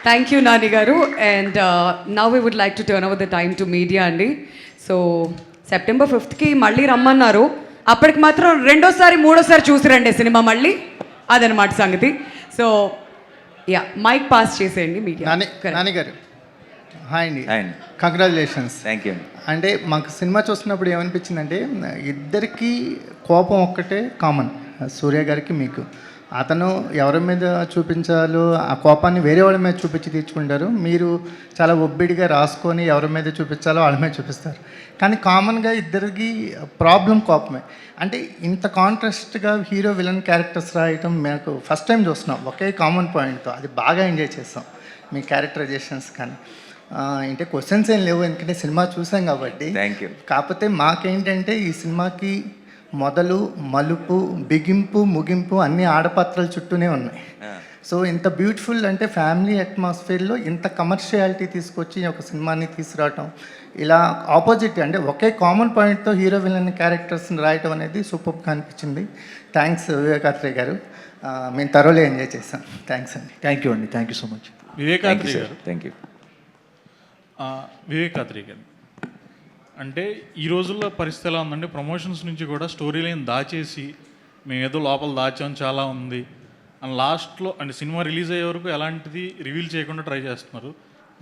Thank you Nani గారు. And now we would like to turn over the time to media అండి. So September 5th మళ్ళీ రమ్మన్నారు. అప్పటికి మాత్రం రెండోసారి మూడోసారి చూసి రండి సినిమా మళ్ళీ, అదనమాట సంగతి. సో యా, మైక్ పాస్ చేసేయండి మీడియా. నాని గారు హాయ్ అండి. కంగ్రాచులేషన్స్. Thank you. అంటే మాకు సినిమా చూస్తున్నప్పుడు ఏమనిపించిందంటే ఇద్దరికి కోపం ఒక్కటే కామన్, సూర్య గారికి మీకు. అతను ఎవరి మీద చూపించాలో ఆ కోపాన్ని వేరే వాళ్ళ మీద చూపించి తీర్చుకుంటారు, మీరు చాలా ఒబ్బిడిగా రాసుకొని ఎవరి మీద చూపించాలో వాళ్ళ మీద చూపిస్తారు. కానీ కామన్గా ఇద్దరికి ప్రాబ్లం కోపమే. అంటే ఇంత కాంట్రాస్ట్గా హీరో విలన్ క్యారెక్టర్స్ రాయటం మేము ఫస్ట్ టైం చూస్తున్నాం ఒకే కామన్ పాయింట్తో. అది బాగా ఎంజాయ్ చేస్తాం మీ క్యారెక్టరైజేషన్స్. కానీ అంటే క్వశ్చన్స్ ఏం లేవు, ఎందుకంటే సినిమా చూసాం కాబట్టి. Thank you. కాకపోతే మాకేంటంటే ఈ సినిమాకి మొదలు మలుపు బిగింపు ముగింపు అన్ని ఆడపాత్రల చుట్టూనే ఉన్నాయి. సో ఇంత బ్యూటిఫుల్ అంటే ఫ్యామిలీ అట్మాస్ఫియర్లో ఇంత కమర్షియాలిటీ తీసుకొచ్చి ఒక సినిమాని తీసుకురావటం, ఇలా ఆపోజిట్ అంటే ఒకే కామన్ పాయింట్తో హీరో విలన్ క్యారెక్టర్స్ని రాయటం అనేది సూపర్గా అనిపించింది. థ్యాంక్స్ వివేకాత్రేయ గారు, మేము తరోలే ఎంజాయ్ చేస్తాం. థ్యాంక్స్ అండి. థ్యాంక్ యూ అండి, thank you so much. Vivek Athreya గారు. Thank you. వివేకాత్రేయ గారు అంటే ఈ రోజుల్లో పరిస్థితి ఎలా ఉందంటే ప్రమోషన్స్ నుంచి కూడా స్టోరీ లైన్ దాచేసి మేము ఏదో లోపల దాచాం చాలా ఉంది అని లాస్ట్లో అంటే సినిమా రిలీజ్ అయ్యే వరకు ఎలాంటిది రివీల్ చేయకుండా ట్రై చేస్తున్నారు.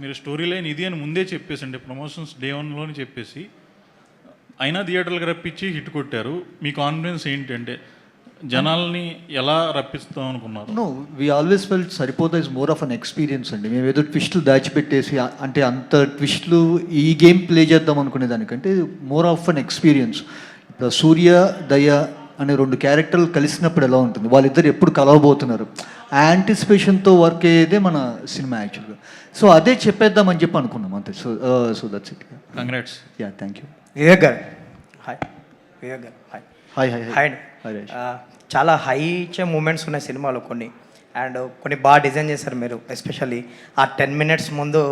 మీరు స్టోరీ లైన్ ఇది అని ముందే చెప్పేసి అంటే ప్రమోషన్స్ డే 1లోనే చెప్పేసి అయినా థియేటర్లకు రప్పించి హిట్ కొట్టారు. మీ కాన్ఫిడెన్స్ ఏంటి అంటే జనాల్ని ఎలా రప్పిస్తాం అనుకున్నారు? No, we always felt Saripodhaa is more of an experience అండి. మేము ఏదో ట్విస్టులు దాచిపెట్టేసి అంటే అంత ట్విస్టులు ఈ గేమ్ ప్లే చేద్దాం అనుకునే దానికంటే మోర్ ఆఫ్ అన్ ఎక్స్పీరియన్స్. ఇప్పుడు సూర్య దయ అనే 2 క్యారెక్టర్లు కలిసినప్పుడు ఎలా ఉంటుంది, వాళ్ళిద్దరు ఎప్పుడు కలవబోతున్నారు, ఆ యాంటిసిపేషన్తో వర్క్ అయ్యేదే మన సినిమా యాక్చువల్గా. సో అదే చెప్పేద్దామని చెప్పి అనుకున్నాం అంతే. So that's it. Congrats. Yeah, thank you. Vivek గారు హాయ్. వివేక్ గారు హాయ్. Hi hi hi. చాలా హై ఇచ్చే మూమెంట్స్ ఉన్నాయి సినిమాలో కొన్ని, అండ్ కొన్ని బాగా డిజైన్ చేశారు మీరు. ఎస్పెషల్లీ ఆ 10 minutes ముందు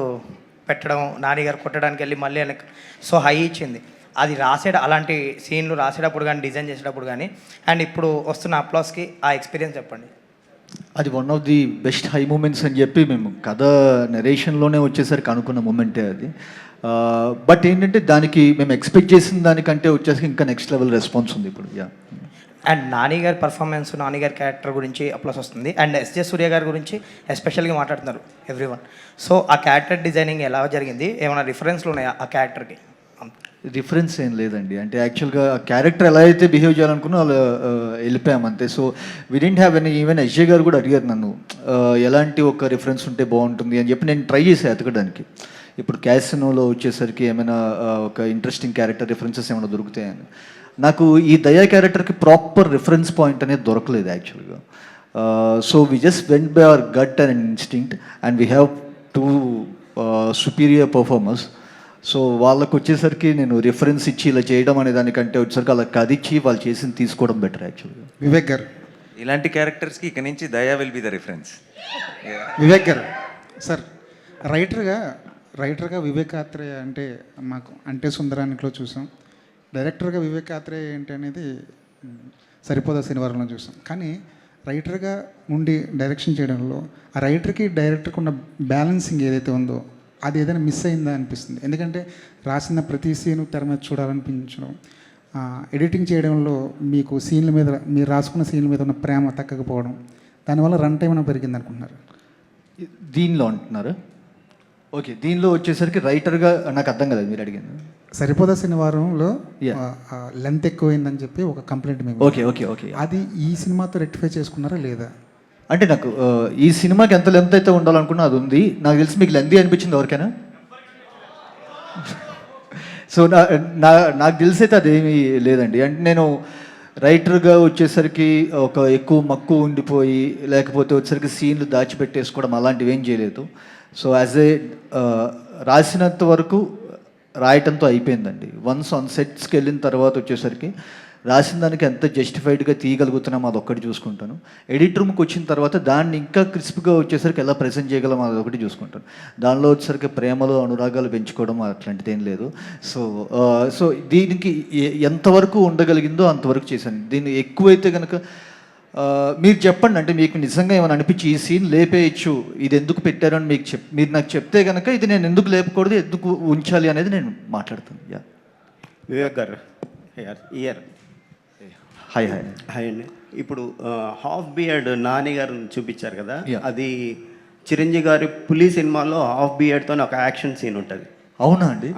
పెట్టడం, నాని గారు కొట్టడానికి వెళ్ళి మళ్ళీ వెనక్కి, సో హై ఇచ్చింది. అది అలాంటి సీన్లు రాసేటప్పుడు కానీ డిజైన్ చేసేటప్పుడు కానీ అండ్ ఇప్పుడు వస్తున్న అప్లాస్కి ఆ ఎక్స్పీరియన్స్ చెప్పండి. అది one of the best high moments అని చెప్పి మేము కథ నెరేషన్లోనే వచ్చేసరికి అనుకున్న మూమెంటే అది. బట్ ఏంటంటే దానికి మేము ఎక్స్పెక్ట్ చేసిన దానికంటే వచ్చేసరికి ఇంకా నెక్స్ట్ లెవెల్ రెస్పాన్స్ ఉంది ఇప్పుడు. యా. అండ్ నాని గారి పర్ఫార్మెన్స్, నాని గారి క్యారెక్టర్ గురించి అప్లాస్ వస్తుంది. అండ్ ఎస్జే సూర్య గారి గురించి ఎస్పెషల్గా మాట్లాడుతున్నారు ఎవ్రీవన్. సో ఆ క్యారెక్టర్ డిజైనింగ్ ఎలా జరిగింది, ఏమైనా రిఫరెన్స్లు ఉన్నాయా ఆ క్యారెక్టర్కి? రిఫరెన్స్ ఏం లేదండి. అంటే యాక్చువల్గా క్యారెక్టర్ ఎలా అయితే బిహేవ్ చేయాలనుకున్నా అలా వెళ్ళిపోయాం అంతే. So we didn't have any. Even SJ గారు కూడా అడిగారు నన్ను ఎలాంటి ఒక రిఫరెన్స్ ఉంటే బాగుంటుంది అని చెప్పి నేను ట్రై చేసాను ఎతకడానికి. ఇప్పుడు క్యాసినోలో వచ్చేసరికి ఏమైనా ఒక ఇంట్రెస్టింగ్ క్యారెక్టర్ రిఫరెన్సెస్ ఏమైనా దొరుకుతాయని. నాకు ఈ దయా క్యారెక్టర్కి ప్రాపర్ రిఫరెన్స్ పాయింట్ అనేది దొరకలేదు యాక్చువల్గా. So we just went by our gut and instinct and we have 2 superior performers. So వాళ్ళకు వచ్చేసరికి నేను రిఫరెన్స్ ఇచ్చి ఇలా చేయడం అనే దానికంటే వచ్చేసరికి అలా కదిచ్చి వాళ్ళు చేసింది తీసుకోవడం బెటర్ యాక్చువల్గా. వివేక్ గారు, ఇలాంటి క్యారెక్టర్స్కి ఇక నుంచి దయా will be the reference. Vivek గారు సార్, రైటర్గా వివేకాత్రేయ అంటే మాకు అంటే సుందరానికిలో చూసాం, డైరెక్టర్గా వివేకాత్రేయ ఏంటి అనేది సరిపోదా శనివారంలో చూసాం. కానీ రైటర్గా ఉండి డైరెక్షన్ చేయడంలో ఆ రైటర్కి డైరెక్టర్కి ఉన్న బ్యాలెన్సింగ్ ఏదైతే ఉందో అది ఏదైనా మిస్ అయిందా అనిపిస్తుంది. ఎందుకంటే రాసిన ప్రతి సీను తెర మీద చూడాలనిపించడం, ఎడిటింగ్ చేయడంలో మీకు సీన్ల మీద మీరు రాసుకున్న సీన్ల మీద ఉన్న ప్రేమ తగ్గకపోవడం, దానివల్ల రన్ టైం ఏమైనా పెరిగింది అనుకుంటున్నారు? దీనిలో అంటున్నారు. ఓకే, దీనిలో వచ్చేసరికి రైటర్గా నాకు అర్థం కదా మీరు అడిగింది. సరిపోదా శనివారంలో లెంత్ ఎక్కువైందని చెప్పి ఒక కంప్లైంట్ మేము. ఓకే ఓకే ఓకే, అది ఈ సినిమాతో రెక్టిఫై చేసుకున్నారా లేదా? అంటే నాకు ఈ సినిమాకి ఎంత లెంత్ అయితే ఉండాలనుకున్నా అది ఉంది. నాకు తెలిసి మీకు లెంతీ అనిపించింది ఎవరికైనా? సో నాకు తెలిసి అయితే అదేమీ లేదండి. అంటే నేను రైటర్గా వచ్చేసరికి ఒక ఎక్కువ మక్కువ ఉండిపోయి లేకపోతే వచ్చేసరికి సీన్లు దాచిపెట్టేసుకోవడం అలాంటివి ఏం చేయలేదు. సో యాజ్ ఏ రాసినంత వరకు రాయటంతో అయిపోయిందండి. వన్స్ ఆన్ సెట్స్కి వెళ్ళిన తర్వాత వచ్చేసరికి రాసిన దానికి ఎంత జస్టిఫైడ్గా తీయగలుగుతున్నామో అదొక్కటి చూసుకుంటాను. ఎడిట్ రూమ్కి వచ్చిన తర్వాత దాన్ని ఇంకా క్రిస్ప్గా వచ్చేసరికి ఎలా ప్రజెంట్ చేయగలం అదొకటి చూసుకుంటాను. దానిలో వచ్చేసరికి ప్రేమలు అనురాగాలు పెంచుకోవడం అట్లాంటిది ఏం లేదు. సో దీనికి ఎంతవరకు ఉండగలిగిందో అంతవరకు చేశాను. దీన్ని ఎక్కువైతే కనుక మీరు చెప్పండి, అంటే మీకు నిజంగా ఏమైనా అనిపించి ఈ సీన్ లేపేయచ్చు, ఇది ఎందుకు పెట్టారు అని మీకు మీరు నాకు చెప్తే కనుక ఇది నేను ఎందుకు లేపకూడదు, ఎందుకు ఉంచాలి అనేది నేను మాట్లాడతాను. యా వివేక్ గారు ఇయర్ హాయ్ హాయ్. హాయ్ అండి. ఇప్పుడు హాఫ్ బియర్డ్ నాని గారిని చూపించారు కదా, Yeah. అది చిరంజీవి గారి పులి సినిమాలో హాఫ్ బియర్డ్తో ఒక యాక్షన్ సీన్ ఉంటుంది. అవునా అండి?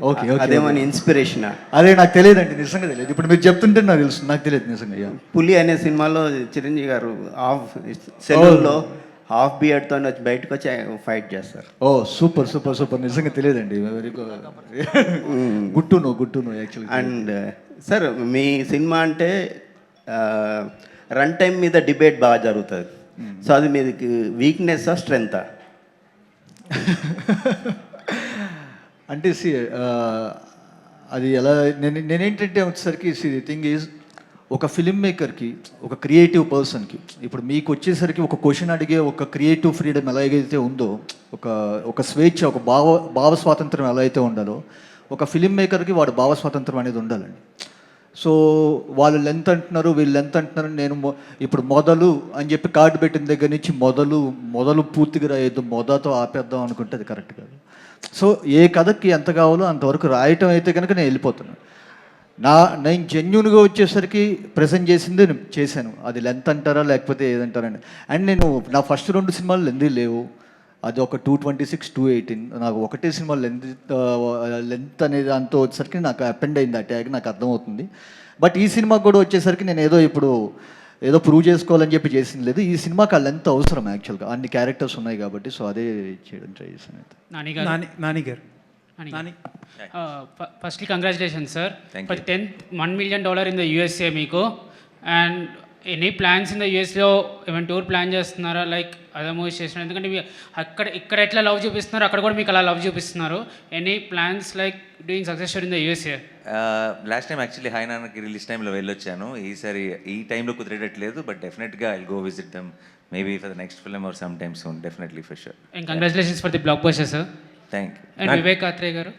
Okay okay. అదేమని ఇన్స్పిరేషన్. అదే నాకు తెలియదండి, నిజంగా తెలియదు. ఇప్పుడు మీరు చెప్తుంటే నాకు తెలుసు, నాకు తెలియదు నిజంగా. యా పులి అనే సినిమాలో చిరంజీవి గారు సెలవుల్లో హాఫ్ బియర్డ్తో బయటకు వచ్చి ఫైట్ చేస్తారు. ఓ సూపర్ సూపర్ సూపర్, నిజంగా తెలియదండి. Very good to know actually. And sir me cinema అంటే రన్ టైం మీద డిబేట్ బాగా జరుగుతుంది. సో అది మీది వీక్నెస్సా స్ట్రెంగ్తా? అంటే అది ఎలా నేనేంటంటే వచ్చేసరికి థింగ్ ఈజ్, ఒక ఫిల్మ్ మేకర్కి, ఒక క్రియేటివ్ పర్సన్కి, ఇప్పుడు మీకు వచ్చేసరికి ఒక క్వశ్చన్ అడిగే ఒక క్రియేటివ్ ఫ్రీడమ్ ఎలాగైతే ఉందో, ఒక స్వేచ్ఛ, ఒక భావ స్వాతంత్రం ఎలా అయితే ఉండాలో, ఒక ఫిల్మ్ మేకర్కి వాడు భావ స్వాతంత్రం అనేది ఉండాలండి. సో వాళ్ళు లెంత్ అంటున్నారు, వీళ్ళు లెంత్ అంటున్నారు. నేను ఇప్పుడు మొదలు అని చెప్పి కార్డు పెట్టిన దగ్గర నుంచి మొదలు పూర్తిగా రాయొద్దు, మొదతో ఆపేద్దాం అనుకుంటే అది కరెక్ట్ కాదు. సో ఏ కథకి ఎంత కావాలో అంతవరకు రాయటం అయితే కనుక నేను వెళ్ళిపోతున్నాను. నేను జెన్యున్గా వచ్చేసరికి ప్రజెంట్ చేసింది నేను చేశాను. అది లెంత్ అంటారా లేకపోతే ఏదంటారండి. అండ్ నేను నా ఫస్ట్ 2 సినిమాలు లెంత్ లేవు, అది ఒక 226, 218. నాకు ఒకటే సినిమా లెంత్ అనేది దాంతో వచ్చేసరికి నాకు అపెండ్ అయింది ఆ ట్యాగ్, నాకు అర్థమవుతుంది. బట్ ఈ సినిమాకి కూడా వచ్చేసరికి నేను ఏదో ప్రూవ్ చేసుకోవాలని చెప్పి చేసింది లేదు. ఈ సినిమాకి ఆ లెంత్ అవసరం యాక్చువల్గా, అన్ని క్యారెక్టర్స్ ఉన్నాయి కాబట్టి. సో అదే చేయడం ట్రై చేశాను. Firstly congratulations sir Thank for $1 million in the USA మీకు. And any plans in the యూఎస్లో ఏమైనా టూర్ ప్లాన్ చేస్తున్నారా, లైక్ అదర్ మూవీస్ చేస్తున్నారు? ఎందుకంటే ఇక్కడ ఎట్లా లవ్ చూపిస్తున్నారు, అక్కడ కూడా మీకు అలా లవ్ చూపిస్తున్నారు. Any plans like doing success in the USA? Last time actually Hi నాన్నకి రిలీజ్ టైంలో వెళ్ళొచ్చాను. ఈసారి ఈ టైంలో కుదిరేటట్లేదు, బట్ డెఫినెట్గా I go visit them maybe for the next film or some time soon, definitely for sure. And congratulations for the blockbuster sir. Thank you. And Vivek Athreya గారు,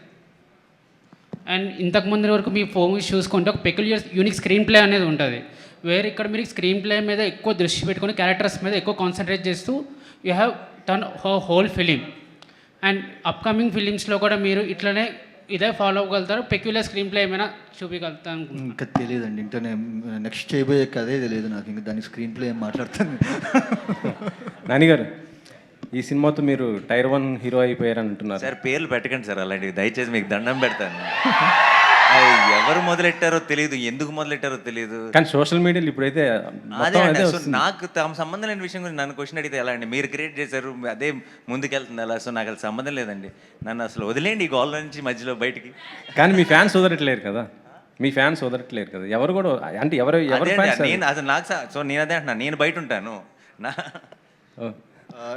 and ఇంతకుముందు వరకు మీ మూవీస్ చూసుకుంటే ఒక పెక్యులియర్ యూనిక్ స్క్రీన్ ప్లే అనేది ఉంటుంది. వేరే ఇక్కడ మీరు స్క్రీన్ ప్లే మీద ఎక్కువ దృష్టి పెట్టుకొని క్యారెక్టర్స్ మీద ఎక్కువ కాన్సన్ట్రేట్ చేస్తూ you have turn whole film. And upcoming ఫిలిమ్స్లో కూడా మీరు ఇదే ఫాలో అవ్వగలుగుతారు, పెక్యులర్ స్క్రీన్ ప్లే ఏమైనా చూపించగలుగుతాను? ఇంకా తెలియదండి, ఇంకా నేను నెక్స్ట్ చేయబోయే కదే తెలియదు నాకు, ఇంకా దాని స్క్రీన్ ప్లే ఏం మాట్లాడతాను. నానిగారు, ఈ సినిమాతో మీరు టైర్ 1 హీరో అయిపోయారని అంటున్నారు సార్. పేర్లు పెట్టకండి సార్ అలాంటివి, దయచేసి మీకు దండం పెడతాను. ఎవరు మొదలెట్టారో తెలియదు, ఎందుకు మొదలెట్టారో తెలియదు. కానీ సోషల్ మీడియాలో ఇప్పుడైతే అదే అండి. సో నాకు సంబంధం లేని విషయం గురించి నన్ను క్వశ్చన్ అడిగితే ఎలా అండి? మీరు క్రియేట్ చేశారు, అదే ముందుకెళ్తుంది అలా. సో నాకు అసలు సంబంధం లేదండి, నన్ను అసలు వదిలేండి ఈ గోల్ నుంచి మధ్యలో బయటికి. కానీ మీ ఫ్యాన్స్ వదలట్లేరు కదా, ఎవరు కూడా, అంటే ఎవరు నేను అసలు నాకు సో నేను అదే అంటున్నాను, నేను బయట ఉంటాను.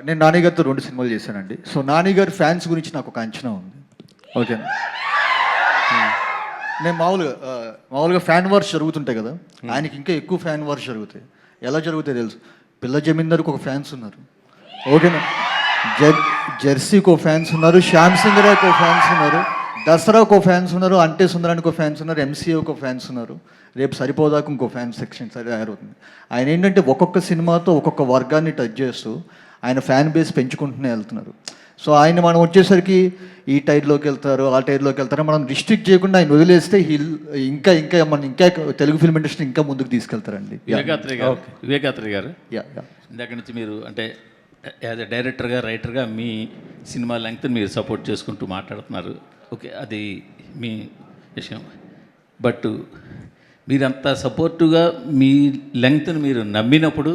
నేను నానిగారితో 2 సినిమాలు చేశానండి. సో నానిగారి ఫ్యాన్స్ గురించి నాకు ఒక అంచనా ఉంది. ఓకేనా? నేను మామూలుగా ఫ్యాన్ వార్స్ జరుగుతుంటాయి కదా, ఆయనకి ఇంకా ఎక్కువ ఫ్యాన్ వార్స్ జరుగుతాయి. ఎలా జరుగుతాయి తెలుసు? పిల్ల జమీందార్కి ఒక ఫ్యాన్స్ ఉన్నారు, ఓకేనా? జెర్సీకి ఒక ఫ్యాన్స్ ఉన్నారు, శ్యామ్ సింగ్ రాయ్కి ఒక ఫ్యాన్స్ ఉన్నారు, దసరాకు ఒక ఫ్యాన్స్ ఉన్నారు, అంటే సుందరానికి ఒక ఫ్యాన్స్ ఉన్నారు, ఎంసీఏ ఒక ఫ్యాన్స్ ఉన్నారు. రేపు సరిపోదాకా ఇంకో ఫ్యాన్ సెక్షన్ తయారవుతుంది. ఆయన ఏంటంటే ఒక్కొక్క సినిమాతో ఒక్కొక్క వర్గాన్ని టచ్ చేస్తూ ఆయన ఫ్యాన్ బేస్ పెంచుకుంటూనే వెళ్తున్నారు. సో ఆయన మనం వచ్చేసరికి ఈ టైర్లోకి వెళ్తారు, ఆ టైర్లోకి వెళ్తారు, మనం రిస్ట్రిక్ట్ చేయకుండా ఆయన వదిలేస్తే ఇంకా తెలుగు ఫిల్మ్ ఇండస్ట్రీ ఇంకా ముందుకు తీసుకెళ్తారండి. వివేకాత్రి గారు, యా ఇందాక నుంచి మీరు అంటే యాజ్ ఎ డైరెక్టర్గా, రైటర్గా మీ సినిమా లెంగ్త్ మీరు సపోర్ట్ చేసుకుంటూ మాట్లాడుతున్నారు. ఓకే, అది మీ విషయం. బట్ మీరంత సపోర్టుగా మీ లెంగ్త్ని మీరు నమ్మినప్పుడు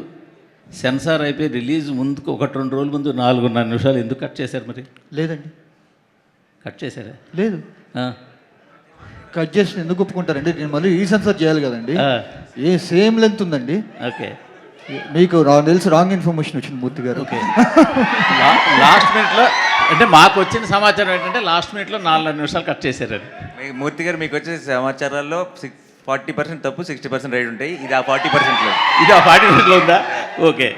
సెన్సార్ అయిపోయి రిలీజ్ ముందుకు 1-2 రోజుల ముందు 4.5 నిమిషాలు ఎందుకు కట్ చేశారు? మరి లేదండి, కట్ చేశారా? లేదు. కట్ చేసి ఎందుకు ఒప్పుకుంటారండి? నేను మళ్ళీ రీసెన్సర్ చేయాలి కదండి. సేమ్ లెంత్ ఉందండి. ఓకే, మీకు తెలిసి రాంగ్ ఇన్ఫర్మేషన్ వచ్చింది మూర్తి గారు. ఓకే. లాస్ట్ మినిట్లో అంటే మాకు వచ్చిన సమాచారం ఏంటంటే లాస్ట్ మినిట్లో 4 నిమిషాలు కట్ చేశారని. మూర్తి గారు, మీకు వచ్చే సమాచారాల్లో 40% తప్పు, 60% రైట్ ఉంటాయి. ఇది ఆ 40%లో, ఇది ఆ 40%లో ఉందా? ఓకే,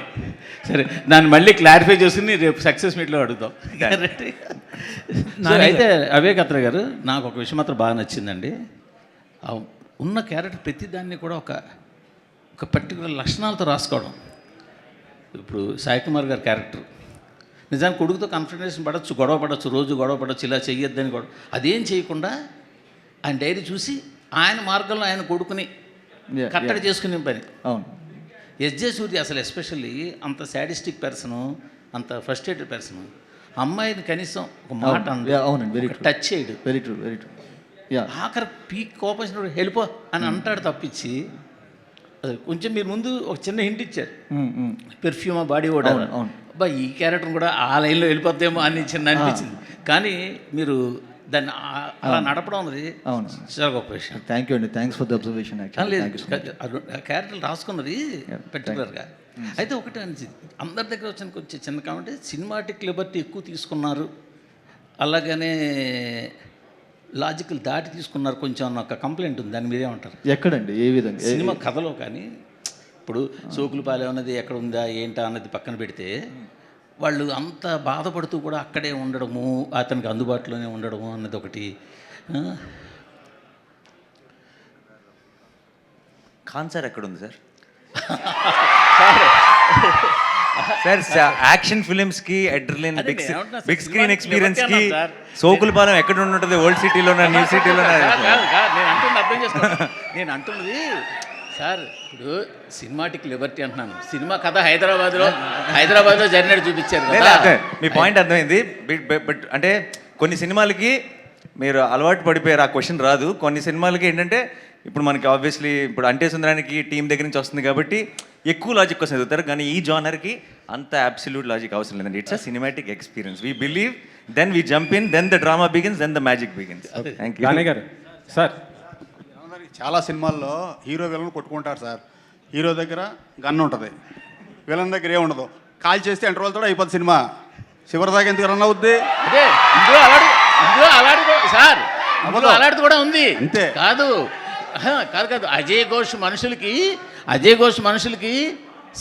సరే, దాన్ని మళ్ళీ క్లారిఫై చేసుకుని రేపు సక్సెస్ మీట్లో అడుగుతాం. అయితే వివేకాత్రి గారు, నాకు ఒక విషయం మాత్రం బాగా నచ్చిందండి. ఉన్న క్యారెక్టర్ ప్రతిదాన్ని కూడా ఒక ఒక పర్టికులర్ లక్షణాలతో రాసుకోవడం. ఇప్పుడు సాయి కుమార్ గారి క్యారెక్టర్ నిజానికి కొడుకుతో కన్ఫ్రంటేషన్ పడవచ్చు, గొడవ పడవచ్చు, రోజు గొడవ పడవచ్చు, ఇలా చెయ్యొద్దని గొడవ, అదేం చేయకుండా ఆయన డైరీ చూసి ఆయన మార్గంలో ఆయన కొడుకుని కట్టడి చేసుకునే పని. అవును. ఎస్జే సూర్య అసలు ఎస్పెషల్లీ అంత సాడిస్టిక్ పర్సను, అంత ఫ్రస్ట్రేటెడ్ పర్సను, అమ్మాయిని కనీసం ఒక మాట అవునండి, వెరీ ట్రూ, టచ్ చేయడు, వెరీ ట్రూ, వెరీ ట్రూ. ఆఖరి పీక్ కోపం వెళ్ళిపో అని అంటాడు తప్పించి. అది కొంచెం మీరు ముందు ఒక చిన్న హింట్ ఇచ్చారు, పెర్ఫ్యూమ్ బాడీ కూడా. అబ్బా ఈ క్యారెక్టర్ కూడా ఆ లైన్లో వెళ్ళిపోద్దేమో అని చిన్న అనిపించింది. కానీ మీరు దాన్ని అలా నడపడం అనేది చాలా గొప్ప విషయం. థ్యాంక్ యూ అండి, థ్యాంక్స్ ఫర్ ద అబ్జర్వేషన్. క్యారెక్టర్లు రాసుకున్నది పర్టికులర్గా. అయితే ఒకటే అనిచింది, అందరి దగ్గర వచ్చే చిన్న కామెంట్, సినిమాటిక్ లిబర్టీ ఎక్కువ తీసుకున్నారు, అలాగనే లాజికల్ దాటి తీసుకున్నారు కొంచెం అన్న ఒక కంప్లైంట్ ఉంది. దాన్ని మీరేమంటారు? ఎక్కడండి, ఏ విధంగా? సినిమా కథలో కానీ ఇప్పుడు సోకులపాలెం అన్నది ఎక్కడ ఉందా ఏంటా అన్నది పక్కన పెడితే, వాళ్ళు అంత బాధపడుతూ కూడా అక్కడే ఉండడము, అతనికి అందుబాటులోనే ఉండడము అన్నది ఒకటి. కాన్సర్ ఎక్కడుంది సార్? సార్ యాక్షన్ ఫిలిమ్స్ కి అడ్రిలిన్ బిగ్ స్క్రీన్ ఎక్స్పీరియన్స్ కి సోకులపాలెం ఎక్కడ ఉంటుంది? ఓల్డ్ సిటీలోనా, న్యూ సిటీలోనా? నేను అంటున్నది సార్, ఇప్పుడు సినిమాటిక్ లిబర్టీ అంటున్నాను, సినిమా కథ హైదరాబాద్లో జరిగినట్టు చూపించారు కదా. మీ పాయింట్ అర్థమైంది. బట్ అంటే కొన్ని సినిమాలకి మీరు అలవాటు పడిపోయారు, ఆ క్వశ్చన్ రాదు. కొన్ని సినిమాలకి ఏంటంటే ఇప్పుడు మనకి ఆబ్వియస్లీ ఇప్పుడు అంటే సుందరానికి టీం దగ్గర నుంచి వస్తుంది కాబట్టి ఎక్కువ లాజిక్ కోసం ఎదుగుతారు, కానీ ఈ జానర్కి అంత అబ్సల్యూట్ లాజిక్ అవసరం లేదండి. It's a cinematic experience. We believe, then we jump in, then the drama begins, then the magic begins. Thank you. గారు సార్, చాలా సినిమాల్లో హీరో విలన్ కొట్టుకుంటారు సార్. హీరో దగ్గర గన్ ఉంటుంది, విలన్ దగ్గర ఏముండదు. కాల్ చేస్తే ఇంటర్వల్తో అయిపోతుంది సినిమా. చివరి దాకా ఎందుకు రన్ అవుద్ది? అదే అలాంటిది కూడా ఉంది. అంతే కాదు అజయ్ ఘోష్ మనుషులకి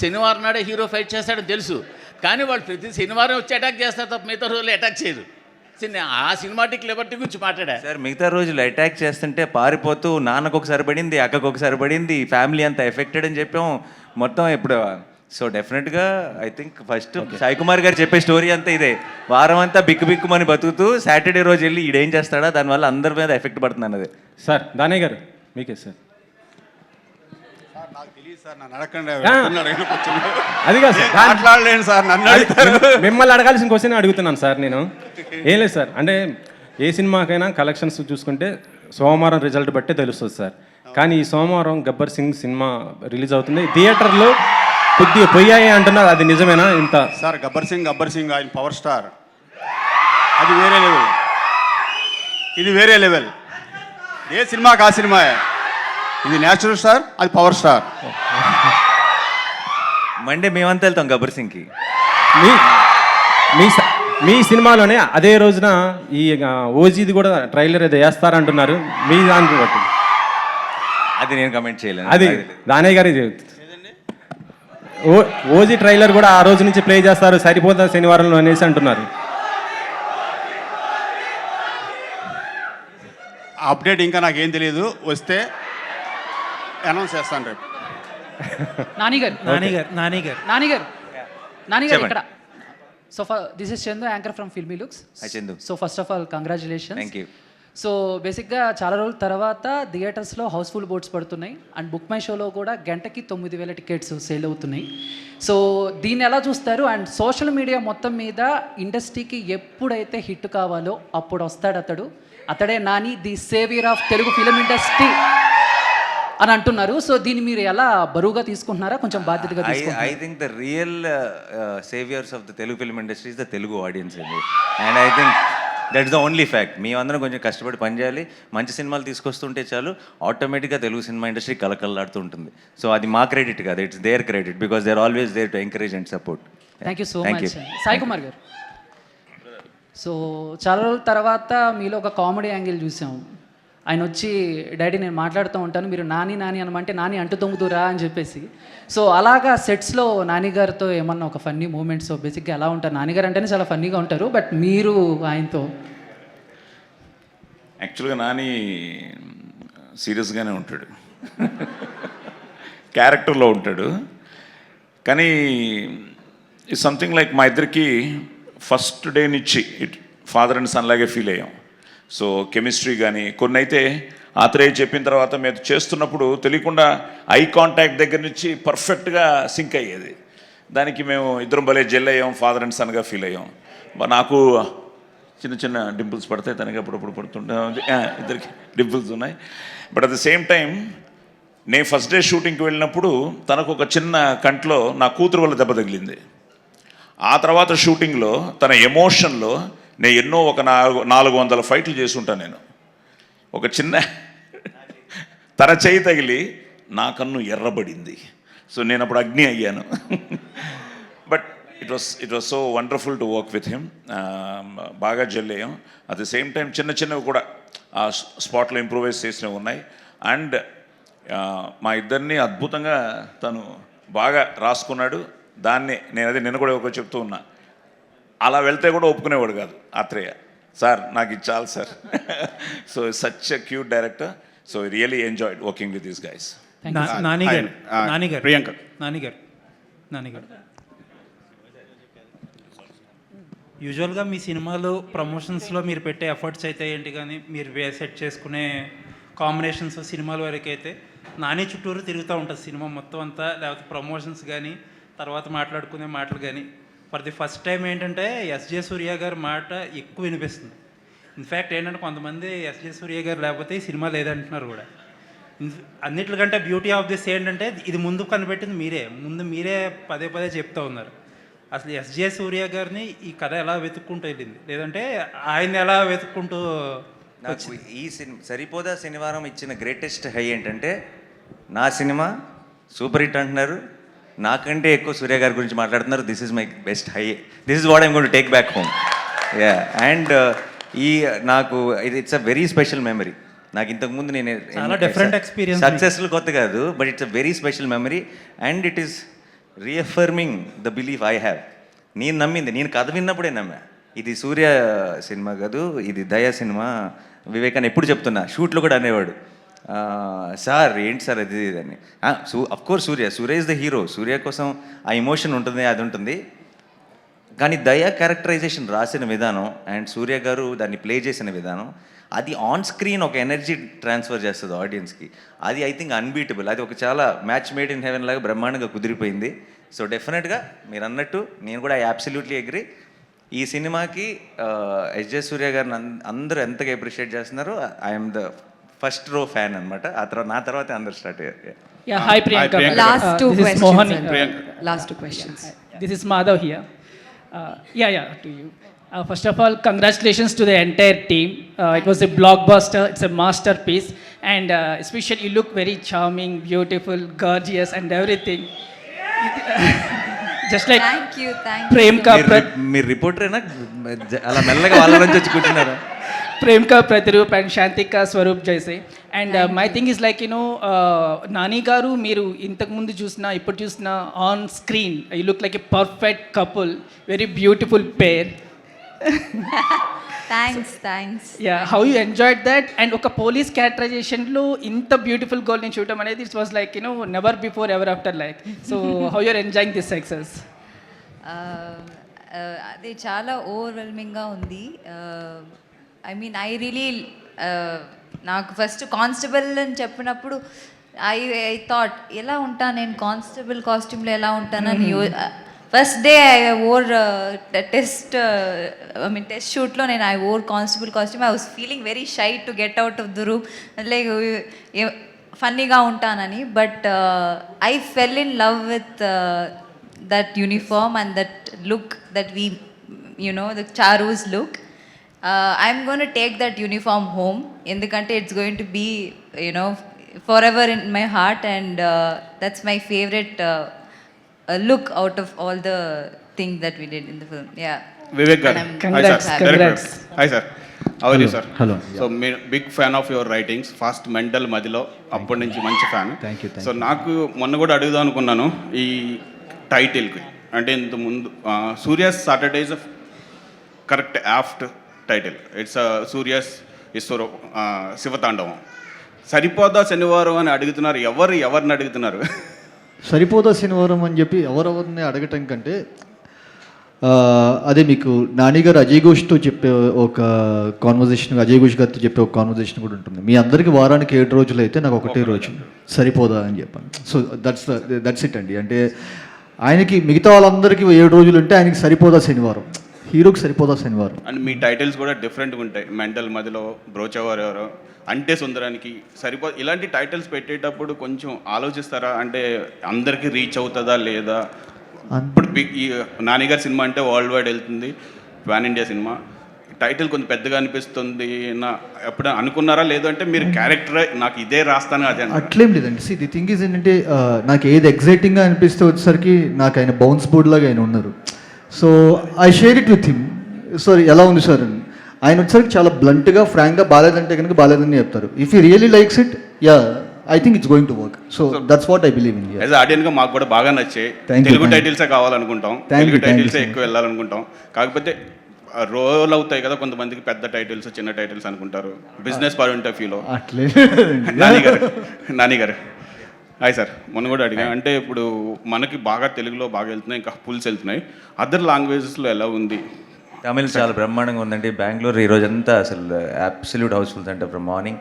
శనివారం నాడే హీరో ఫైట్ చేస్తాడని తెలుసు, కానీ వాళ్ళు ప్రతి శనివారం వచ్చి అటాక్ చేస్తారు తప్ప మిగతా రోజులు అటాక్ చేయరు. ఆ సినిమాటిక్ లిబర్టీ గురించి మాట్లాడా సార్. మిగతా రోజులు అటాక్ చేస్తుంటే పారిపోతూ నాన్నకు ఒకసారి పడింది, అక్కకు ఒకసారి పడింది, ఫ్యామిలీ అంతా ఎఫెక్టెడ్ అని చెప్పాం మొత్తం. ఇప్పుడు సో డెఫినెట్గా I think first Sai Kumar గారు చెప్పే స్టోరీ అంతా ఇదే. వారం అంతా బిక్కుమని బతుకుతూ సాటర్డే రోజు వెళ్ళి ఈడేం చేస్తాడా, దానివల్ల అందరి మీద ఎఫెక్ట్ పడుతుంది అన్నది. సార్ దానయ్య గారు మీకే సార్. నాకు తెలియదు సార్, నన్ను అడగండి. అది కాదు సార్, మాట్లాడలేను సార్, నన్ను మిమ్మల్ని అడగాల్సిన క్వశ్చన్ అడుగుతున్నాను సార్ నేను. ఏం లేదు సార్, అంటే ఏ సినిమాకైనా కలెక్షన్స్ చూసుకుంటే సోమవారం రిజల్ట్ బట్టే తెలుస్తుంది సార్. కానీ ఈ సోమవారం గబ్బర్ సింగ్ సినిమా రిలీజ్ అవుతుంది, థియేటర్లో కొద్దిగా పోయాయి అంటున్నారు, అది నిజమేనా? ఇంత సార్ గబ్బర్ సింగ్ ఆయన పవర్ స్టార్, అది వేరే లెవెల్, ఇది వేరే లెవెల్. ఏ సినిమాకి ఆ సినిమా, ఇది నేచురల్ స్టార్, అది పవర్ స్టార్. మండే మేమంతా వెళ్తాం గబ్బర్ సింగ్కి. మీ సినిమాలోనే అదే రోజున ఈ ఓజీది కూడా ట్రైలర్ ఏదో వేస్తారంటున్నారు, మీ దానికి బట్టి. అది నేను కమెంట్ చేయలేదు. అది దానయ్య గారి ఓజీ ట్రైలర్ కూడా ఆ రోజు నుంచి ప్లే చేస్తారు, సరిపోతా శనివారంలో అనేసి అంటున్నారు. అప్డేట్ ఇంకా నాకేం తెలియదు, వస్తే అనౌన్స్ చేస్తాను రేపు. నానిగారు ఇక్కడ. So this is Chandu, anchor from filmy looks. So first of all congratulations. Thank you. So బేసిక్గా చాలా రోజుల తర్వాత థియేటర్స్లో హౌస్ఫుల్ బోర్డ్స్ పడుతున్నాయి, అండ్ బుక్ మై షోలో కూడా గంటకి 9,000 టికెట్స్ సేల్ అవుతున్నాయి. సో దీన్ని ఎలా చూస్తారు? అండ్ సోషల్ మీడియా మొత్తం మీద ఇండస్ట్రీకి ఎప్పుడైతే హిట్ కావాలో అప్పుడు వస్తాడు అతడే Nani, the saviour of Telugu film industry అని అంటున్నారు. సో దీన్ని మీరు ఎలా బరువుగా తీసుకుంటున్నారా, కొంచెం బాధ్యతగా తీసుకుంటున్నారా? I think the real saviours of the Telugu film industry is the Telugu audience అండి. And I think that's the only fact. మేమందరం కొంచెం కష్టపడి పనిచేయాలి, మంచి సినిమాలు తీసుకొస్తుంటే చాలు, ఆటోమేటిక్గా తెలుగు సినిమా ఇండస్ట్రీ కలకల్లాడుతూ ఉంటుంది. సో అది మా క్రెడిట్ కాదు, it's their credit, because they are always there to encourage and support. Thank you so much. Sai Kumar గారు, సో చాలా రోజుల తర్వాత మీలో ఒక కామెడీ యాంగిల్ చూసాం. ఆయన వచ్చి డాడీ నేను మాట్లాడుతూ ఉంటాను, మీరు నాని అనమంటే నాని అంటు తొంగుతురా అని చెప్పేసి. సో అలాగా సెట్స్లో నానిగారితో ఏమన్నా ఒక ఫన్నీ మూమెంట్స్ బేసిక్గా ఎలా ఉంటారు? నానిగారు అంటేనే చాలా ఫన్నీగా ఉంటారు, బట్ మీరు ఆయనతో? యాక్చువల్గా నాని సీరియస్గానే ఉంటాడు, క్యారెక్టర్లో ఉంటాడు. కానీ ఈ సంథింగ్ లైక్ మా ఇద్దరికి ఫస్ట్ డే నుంచి ఫాదర్ అండ్ సన్ లాగే ఫీల్ అయ్యాం. సో కెమిస్ట్రీ కానీ కొన్ని అయితే ఆత్రేయ చెప్పిన తర్వాత మేము చేస్తున్నప్పుడు తెలియకుండా ఐ కాంటాక్ట్ దగ్గర నుంచి పర్ఫెక్ట్గా సింక్ అయ్యేది. దానికి మేము ఇద్దరం భలే జెల్ అయ్యాం, ఫాదర్ అండ్ సన్గా ఫీల్ అయ్యాం. నాకు చిన్న చిన్న డింపుల్స్ పడతాయి, తనకి అప్పుడప్పుడు పడుతుంటా, ఇద్దరికి డింపుల్స్ ఉన్నాయి. But at the same time నేను ఫస్ట్ డే షూటింగ్కి వెళ్ళినప్పుడు తనకు ఒక చిన్న కంట్లో నా కూతురు వల్ల దెబ్బ తగిలింది. ఆ తర్వాత షూటింగ్లో తన ఎమోషన్లో నేను ఎన్నో ఒక 400 ఫైట్లు చేసి ఉంటాను. నేను ఒక చిన్న తన చేయి తగిలి నా కన్ను ఎర్రబడింది. సో నేను అప్పుడు అగ్ని అయ్యాను. But it was so wonderful to work with him. బాగా జెల్ అయ్యాం. అట్ ది సేమ్ టైం చిన్న చిన్నవి కూడా ఆ స్పాట్లో ఇంప్రూవైజ్ చేసినవి ఉన్నాయి. అండ్ మా ఇద్దరిని అద్భుతంగా తను బాగా రాసుకున్నాడు. దాన్ని నేను అదే నిన్న కూడా ఒక చెప్తూ ఉన్నా, అలా వెళ్తే కూడా ఒప్పుకునేవాడు కాదు ఆత్రేయ. సార్ నాకు ఇది చాలు sir. So such a cute director. So really enjoyed working with this guys. Priyanka నానిగారు యూజువల్గా మీ సినిమాలో ప్రమోషన్స్లో మీరు పెట్టే ఎఫర్ట్స్ అయితే ఏంటి, కానీ మీరు సెట్ చేసుకునే కాంబినేషన్స్ సినిమాల వరకు అయితే నాని చుట్టూరు తిరుగుతూ ఉంటుంది సినిమా మొత్తం అంతా, లేకపోతే ప్రమోషన్స్ కానీ తర్వాత మాట్లాడుకునే మాటలు కానీ. ఫర్ ది ఫస్ట్ టైం ఏంటంటే ఎస్జే సూర్య గారి మాట ఎక్కువ వినిపిస్తుంది. ఇన్ఫ్యాక్ట్ ఏంటంటే కొంతమంది ఎస్జే సూర్య గారు లేకపోతే ఈ సినిమా లేదంటున్నారు కూడా. అన్నిటికంటే బ్యూటీ ఆఫ్ దిస్ ఏంటంటే ఇది ముందు కనిపెట్టింది మీరే పదే పదే చెప్తూ ఉన్నారు. అసలు ఎస్జే సూర్య గారిని ఈ కథ ఎలా వెతుక్కుంటూ వెళ్ళింది, లేదంటే ఆయన ఎలా వెతుక్కుంటూ నాకు ఈ సరిపోదా శనివారం ఇచ్చిన గ్రేటెస్ట్ హై ఏంటంటే నా సినిమా సూపర్ హిట్ అంటున్నారు, నాకంటే ఎక్కువ సూర్య గారి గురించి మాట్లాడుతున్నారు. This is my best high. This is what I'm going to take back home. Yeah. And నాకు it's a very special memory. నాకు ఇంతకుముందు నేను డిఫరెంట్ ఎక్స్పీరియన్స్, సక్సెస్ఫుల్ కొత్త కాదు, but it's a very special memory. And it is reaffirming the belief I have. నేను కథ విన్నప్పుడే నమ్మా ఇది సూర్య సినిమా కాదు, ఇది దయా సినిమా. వివేకాన్ని ఎప్పుడు చెప్తున్నా, షూట్లో కూడా అనేవాడు, సార్ ఏంటి సార్ అది అని. Of course Surya is the hero. Surya కోసం ఆ ఎమోషన్ ఉంటుంది, అది ఉంటుంది. కానీ దయా క్యారెక్టరైజేషన్ రాసిన విధానం అండ్ సూర్య గారు దాన్ని ప్లే చేసిన విధానం, అది ఆన్ స్క్రీన్ ఒక ఎనర్జీ ట్రాన్స్ఫర్ చేస్తుంది ఆడియన్స్కి. అది ఐ థింక్ అన్బీటబుల్. అది ఒక చాలా మ్యాచ్ మేడ్ ఇన్ హెవెన్ లాగా బ్రహ్మాండంగా కుదిరిపోయింది. సో డెఫినెట్గా మీరు అన్నట్టు నేను కూడా అబ్సల్యూట్లీ అగ్రీ. ఈ సినిమాకి ఎస్జే సూర్య గారిని అందరూ ఎంతగా అప్రిషియేట్ చేస్తున్నారు. I'm the first row fan అనమాట. ఆ తర్వాత నా తర్వాత అందరు స్టార్ట్ అయ్యారు. Hi Priyanka. Last two questions. This is Madhav here. To you. First of all, congratulations to the entire team. It was a blockbuster. It's a masterpiece, and especially you look very charming, beautiful, gorgeous, and everything. Just like Thank you. Priyanka. మీరు రిపోర్టరేనా? అలా మెల్లగా వాళ్ళ నుంచి వచ్చి కూర్చున్నారా? Premka Pratharup and Shantika Swarup Jaise. And my thing is like, Nani Garu, Miru, Intak Mundu Chusna, Ippu Chusna, on screen, you look like a perfect couple, very beautiful pair. Thanks. Yeah, how you enjoyed that? And oka police characterization lo, inta beautiful girl ni shootam anedi, it was like, never before, ever after like. So, how you're enjoying this success? అది చాలా ఓవర్వెల్మింగ్గా ఉంది. I mean I really నాకు first constable అని చెప్పినప్పుడు I thought ఎలా ఉంటాను నేను constable కాస్ట్యూమ్లో ఎలా ఉంటానని. First day I wore test షూట్లో నేను I wore constable costume. I was feeling very shy to get out of the room, like ఫన్నీగా ఉంటానని. But I fell in love with that uniform and that look that we, the Charu's look. I'm going to take that uniform home endukante it's going to be, forever in my heart, and that's my favorite look out of all the things that we did in the film. Yeah. Vivek garu. Congrats. Hi sir. How are you sir? Hello. So big fan of your writings. Fast mental madilo అప్పటి నుంచి మంచి fan. So నాకు మొన్న కూడా అడుగుదాం అనుకున్నాను ఈ టైటిల్కి. అంటే ఇంత ముందు Surya's Saturday correct apt title. It's Surya's ఈశ్వర శివతాండవం. సరిపోదా శనివారం అని అడుగుతున్నారు. ఎవరిని అడుగుతున్నారు? సరిపోదా శనివారం అని చెప్పి ఎవరెవరిని అడగటం కంటే అదే మీకు నాని గారు అజయ్ ఘోష్తో చెప్పే ఒక కాన్వర్జేషన్, అజయ్ ఘోష్ గారితో చెప్పే ఒక కాన్వర్జేషన్ కూడా ఉంటుంది. మీ అందరికీ వారానికి 7 రోజులు అయితే నాకు ఒకటే రోజు సరిపోదా అని చెప్పాను. సో దట్స్ ఇట్ అండి. అంటే ఆయనకి మిగతా వాళ్ళందరికీ 7 రోజులు ఉంటే ఆయనకి సరిపోదా శనివారం, హీరోకి సరిపోదా శనివారం. అండ్ మీ టైటిల్స్ కూడా డిఫరెంట్గా ఉంటాయి. మెంటల్ మధ్యలో బ్రోచేవారు ఎవరో, అంటే సుందరానికి ఇలాంటి టైటిల్స్ పెట్టేటప్పుడు కొంచెం ఆలోచిస్తారా? అంటే అందరికీ రీచ్ అవుతుందా లేదా? ఇప్పుడు ఈ నానిగారి సినిమా అంటే వరల్డ్ వైడ్ వెళ్తుంది, పాన్ ఇండియా సినిమా, టైటిల్ కొంచెం పెద్దగా అనిపిస్తుంది ఎప్పుడు అనుకున్నారా? లేదంటే మీరు క్యారెక్టర్ నాకు ఇదే రాస్తాను అదే అట్లేం లేదండి. ది థింగ్ ఈజ్ ఏంటంటే నాకు ఏది ఎగ్జైటింగ్గా అనిపిస్తే వచ్చేసరికి నాకు ఆయన బౌన్స్ బోర్డ్ లాగా ఆయన ఉన్నారు. So I share it with him. Sir ఎలా ఉంది సార్ అని ఆయన వచ్చేసరికి చాలా బ్లంట్గా ఫ్రాంక్గా బాగాలేదంటే కనుక బాగాలేదని చెప్తారు. If you really likes it, yeah I think it's going to work. So that's what I believe in. As ఆడియన్గా మాకు కూడా బాగా నచ్చాయి. తెలుగు టైటిల్సే కావాలనుకుంటాం, తెలుగు టైటిల్సే ఎక్కువ వెళ్ళాలనుకుంటాం. కాకపోతే రోల్ అవుతాయి కదా కొంతమందికి, పెద్ద టైటిల్స్ చిన్న టైటిల్స్ అనుకుంటారు బిజినెస్ పాయింట్ ఆఫ్ వ్యూలో. అట్లే నానిగారు హాయ్ సార్, మొన్న కూడా అడిగా, అంటే ఇప్పుడు మనకి బాగా తెలుగులో బాగా వెళ్తున్నాయి, ఇంకా పుల్స్ వెళ్తున్నాయి, అదర్ లాంగ్వేజెస్లో ఎలా ఉంది? తమిళ్ చాలా బ్రహ్మాండంగా ఉందండి. బెంగళూరు ఈ రోజంతా అసలు అబ్సల్యూట్ హౌస్ఫుల్స్ అంటే ఫ్రమ్ మార్నింగ్.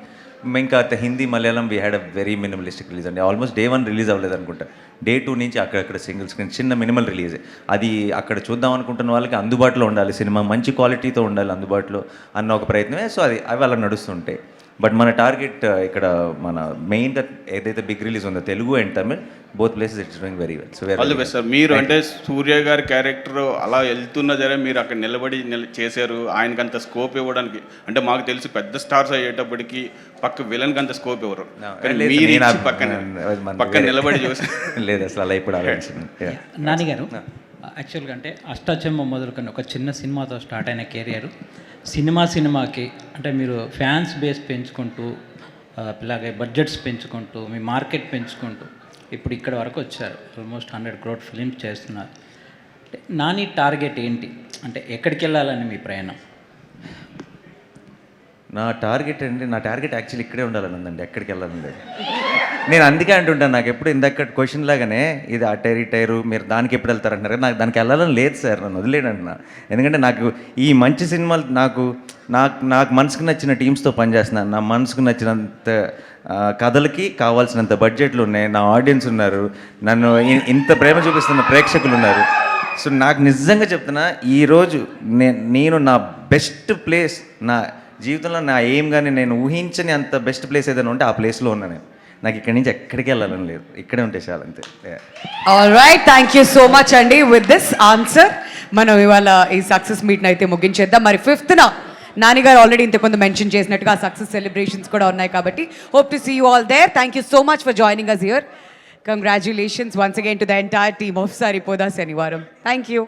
ఇంకా Hindi Malayalam we had a very minimalistic release అండి. ఆల్మోస్ట్ Day 1 రిలీజ్ అవ్వలేదు అనుకుంటా. Day 2 నుంచి అక్కడక్కడ సింగిల్ స్క్రీన్ చిన్న మినిమల్ రిలీజ్. అది అక్కడ చూద్దాం అనుకుంటున్న వాళ్ళకి అందుబాటులో ఉండాలి, సినిమా మంచి క్వాలిటీతో ఉండాలి అందుబాటులో అన్న ఒక ప్రయత్నమే. సో అవి అలా నడుస్తుంటాయి. బట్ మన టార్గెట్ ఇక్కడ మన మెయిన్గా ఏదైతే బిగ్ రిలీజ్ ఉందో Telugu and Tamil, both places it's doing very well. So all the best sir. మీరు అంటే సూర్య గారి క్యారెక్టర్ అలా వెళ్తున్న జరే మీరు అక్కడ నిలబడి చేశారు, ఆయనకి అంత స్కోప్ ఇవ్వడానికి. అంటే మాకు తెలిసి పెద్ద స్టార్స్ అయ్యేటప్పటికి పక్క విలన్కి అంత స్కోప్ ఇవ్వరు, పక్కన నిలబడి చూసి లేదు అసలు అలా ఇప్పుడు నానిగారు యాక్చువల్గా అంటే అష్టాచెమ్మ మొదలుకొని ఒక చిన్న సినిమాతో స్టార్ట్ అయిన కెరియర్ సినిమాకి అంటే మీరు ఫ్యాన్స్ బేస్ పెంచుకుంటూ ఇలాగే బడ్జెట్స్ పెంచుకుంటూ మీ మార్కెట్ పెంచుకుంటూ ఇప్పుడు ఇక్కడ వరకు వచ్చారు. ఆల్మోస్ట్ 100 crore ఫిలిమ్స్ చేస్తున్నారు. అంటే నాని టార్గెట్ ఏంటి, అంటే ఎక్కడికి వెళ్ళాలని మీ ప్రయాణం? నా టార్గెట్ యాక్చువల్లీ ఇక్కడే ఉండాలని ఉందండి, ఎక్కడికి వెళ్ళాలని లేదు. నేను అందుకే అంటుంటాను, నాకు ఎప్పుడు ఇందాక క్వశ్చన్ లాగానే ఇది ఆ టైరు మీరు దానికి ఎప్పుడు వెళ్తారంటున్నారు కదా, నాకు దానికి వెళ్ళాలని లేదు సార్, నన్ను వదిలేడు అంటున్నా. ఎందుకంటే నాకు ఈ మంచి సినిమాలు నాకు మనసుకు నచ్చిన టీమ్స్తో పనిచేస్తున్నాను, నా మనసుకు నచ్చినంత కథలకి కావాల్సినంత బడ్జెట్లు ఉన్నాయి, నా ఆడియన్స్ ఉన్నారు, నన్ను ఇంత ప్రేమ చూపిస్తున్న ప్రేక్షకులు ఉన్నారు. సో నాకు నిజంగా చెప్తున్నా, ఈరోజు నేను నా బెస్ట్ ప్లేస్ నా జీవితంలో నా ఎయిమ్ కానీ నేను ఊహించని అంత బెస్ట్ ప్లేస్ ఏదైనా ఉంటే ఆ ప్లేస్లో ఉన్నా నేను. నాకు ఇక్కడి నుంచి ఎక్కడికి వెళ్ళాలని లేదు, ఇక్కడే ఉంటే చాలు అంతే. Alright, thank you so much అండి. విత్ దిస్ ఆన్సర్ మనం ఇవాళ ఈ సక్సెస్ మీట్ని అయితే ముగించేద్దాం. మరి 5th నానిగారు ఆల్రెడీ ఇంతకుముందు మెన్షన్ చేసినట్టుగా సక్సెస్ సెలబ్రేషన్స్ కూడా ఉన్నాయి కాబట్టి hope to see you all there. Thank you so much for joining us here. Congratulations once again to the entire team of Saripodhaa Sanivaaram. Thank you.